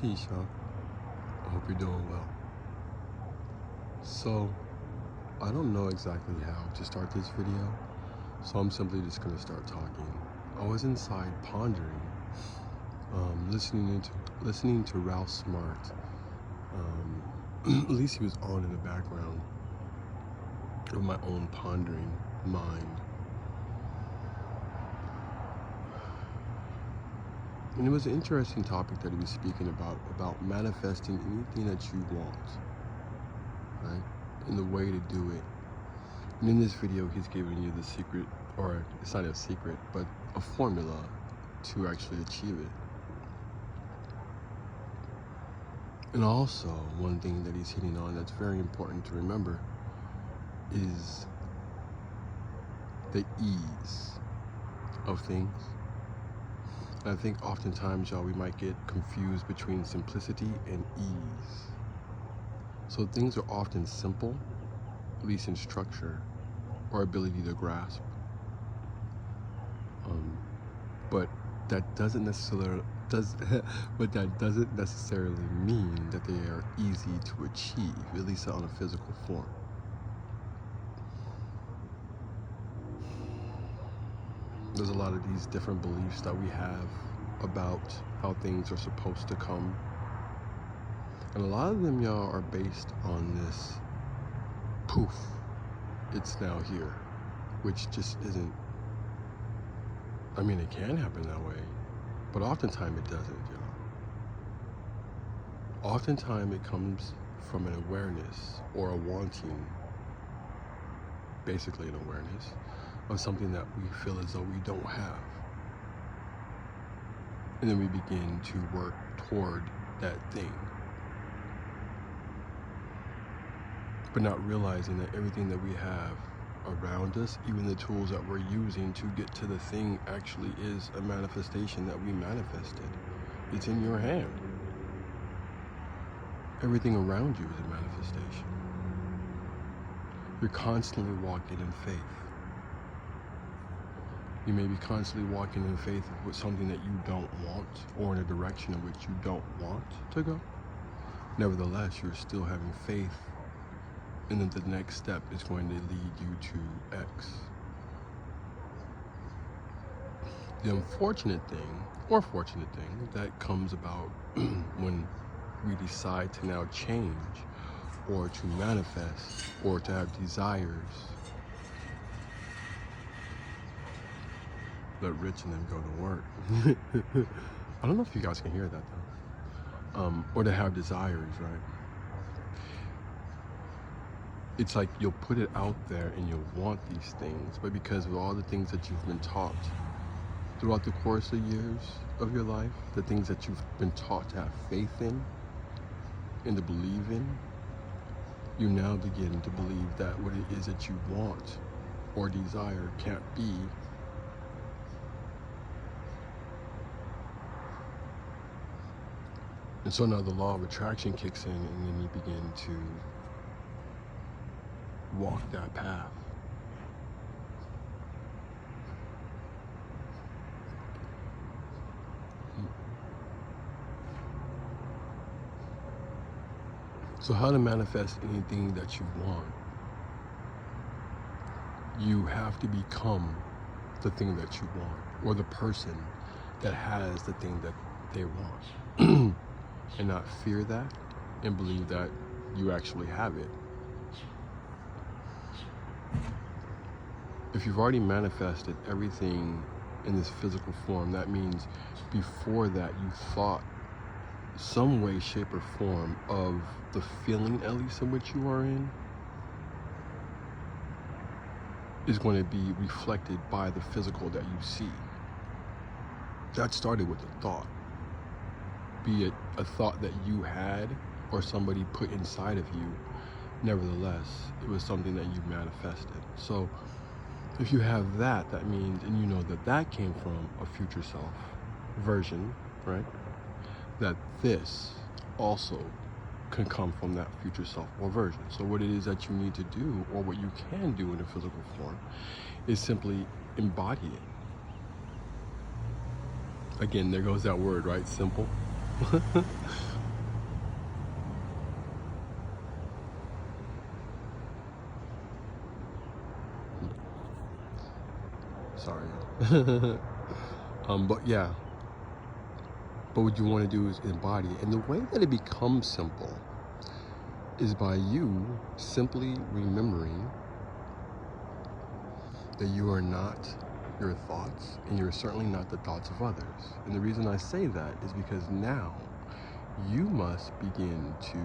Peace, y'all. I hope you're doing well. So, I don't know exactly how to start this video, so I'm simply just gonna start talking. I was inside pondering, listening to Ralph Smart. At least he was on in the background of my own pondering mind. And it was an interesting topic that he was speaking about manifesting anything that you want, right? And the way to do it. And in this video, he's giving you the secret, or it's not a secret, but a formula to actually achieve it. And also, one thing that he's hitting on that's very important to remember is the ease of things. And I think oftentimes, y'all, we might get confused between simplicity and ease. So things are often simple, at least in structure or ability to grasp. But that doesn't necessarily mean that they are easy to achieve, at least on a physical form. There's a lot of these different beliefs that we have about how things are supposed to come. And a lot of them, y'all, are based on this poof, it's now here, which just isn't, I mean, it can happen that way, but oftentimes it doesn't, y'all. Oftentimes it comes from an awareness or a wanting, basically an awareness of something that we feel as though we don't have. And then we begin to work toward that thing. But not realizing that everything that we have around us, even the tools that we're using to get to the thing, actually is a manifestation that we manifested. It's in your hand. Everything around you is a manifestation. You're constantly walking in faith. You may be constantly walking in faith with something that you don't want, or in a direction in which you don't want to go. Nevertheless, you're still having faith, and then the next step is going to lead you to X. The unfortunate thing, or fortunate thing, that comes about when we decide to now change, or to manifest, or to have desires. Let Rich and them go to work. I don't know if you guys can hear that though. Or to have desires, right? It's like you'll put it out there and you'll want these things, but because of all the things that you've been taught throughout the course of years of your life, the things that you've been taught to have faith in and to believe in, you now begin to believe that what it is that you want or desire can't be. And so now the law of attraction kicks in, and then you begin to walk that path. So how to manifest anything that you want? You have to become the thing that you want, or the person that has the thing that they want. And not fear that, and believe that you actually have it. If you've already manifested everything in this physical form, that means before that you thought some way, shape, or form of the feeling, at least in which you are in, is going to be reflected by the physical that you see. That started with a thought. Be it a thought that you had or somebody put inside of you, nevertheless, it was something that you manifested. So if you have that, that means, and you know that that came from a future self version, right? That this also can come from that future self or version. So what it is that you need to do, or what you can do in a physical form, is simply embody it. Again, there goes that word, right? Simple. But yeah, but what you want to do is embody it. And the way that it becomes simple is by you simply remembering that you are not your thoughts, and you're certainly not the thoughts of others. And the reason I say that is because now you must begin to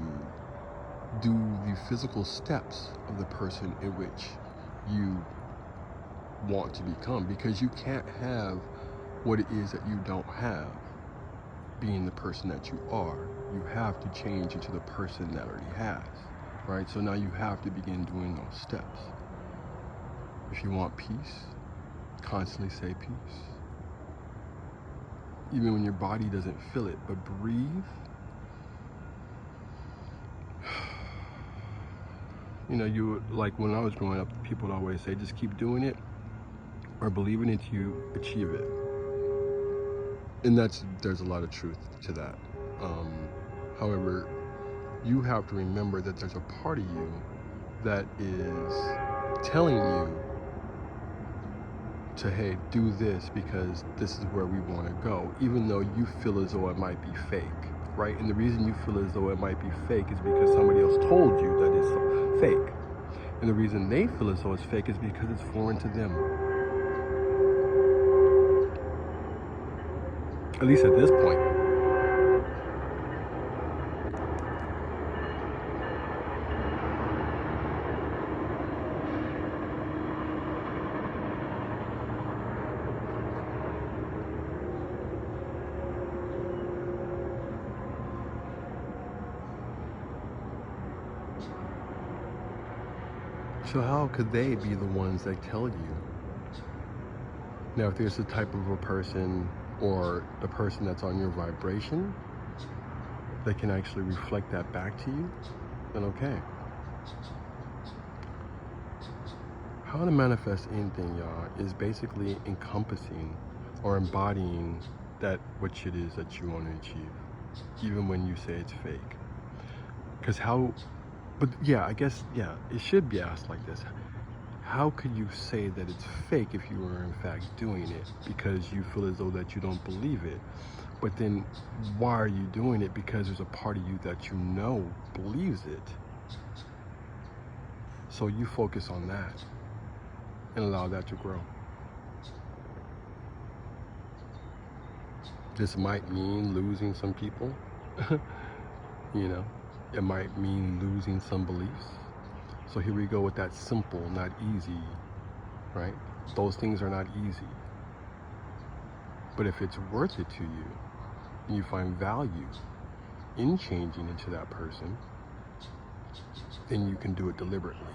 do the physical steps of the person in which you want to become, because you can't have what it is that you don't have being the person that you are. You have to change into the person that already has, right? So now you have to begin doing those steps. If you want peace, constantly say peace. Even when your body doesn't feel it, but breathe. You know, you like when I was growing up, people would always say, just keep doing it or believe it until you achieve it. And there's a lot of truth to that. However, you have to remember that there's a part of you that is telling you to, hey, do this because this is where we want to go, even though you feel as though it might be fake, right? And the reason you feel as though it might be fake is because somebody else told you that it's fake. And the reason they feel as though it's fake is because it's foreign to them. At least at this point. So how could they be the ones that tell you? Now, if there's the type of a person or the person that's on your vibration that can actually reflect that back to you, then okay. How to manifest anything, y'all, is basically encompassing or embodying that which it is that you want to achieve, even when you say it's fake. Because but yeah, I guess, yeah, it should be asked like this. How could you say that it's fake if you were in fact doing it? Because you feel as though that you don't believe it. But then why are you doing it? Because there's a part of you that you know believes it. So you focus on that and allow that to grow. This might mean losing some people, you know, it might mean losing some beliefs. So here we go with that simple, not easy, right? Those things are not easy. But if it's worth it to you, and you find value in changing into that person, then you can do it deliberately.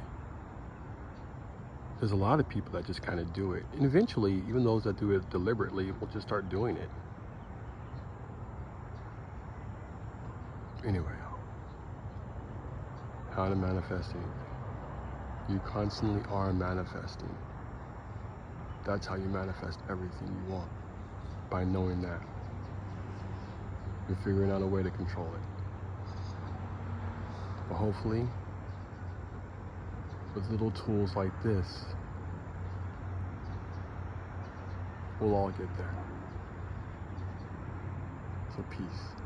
There's a lot of people that just kind of do it. And eventually, even those that do it deliberately will just start doing it. Anyway, how to manifest anything. You constantly are manifesting. That's how you manifest everything you want, by knowing that. You're figuring out a way to control it. But hopefully, with little tools like this, we'll all get there. So peace.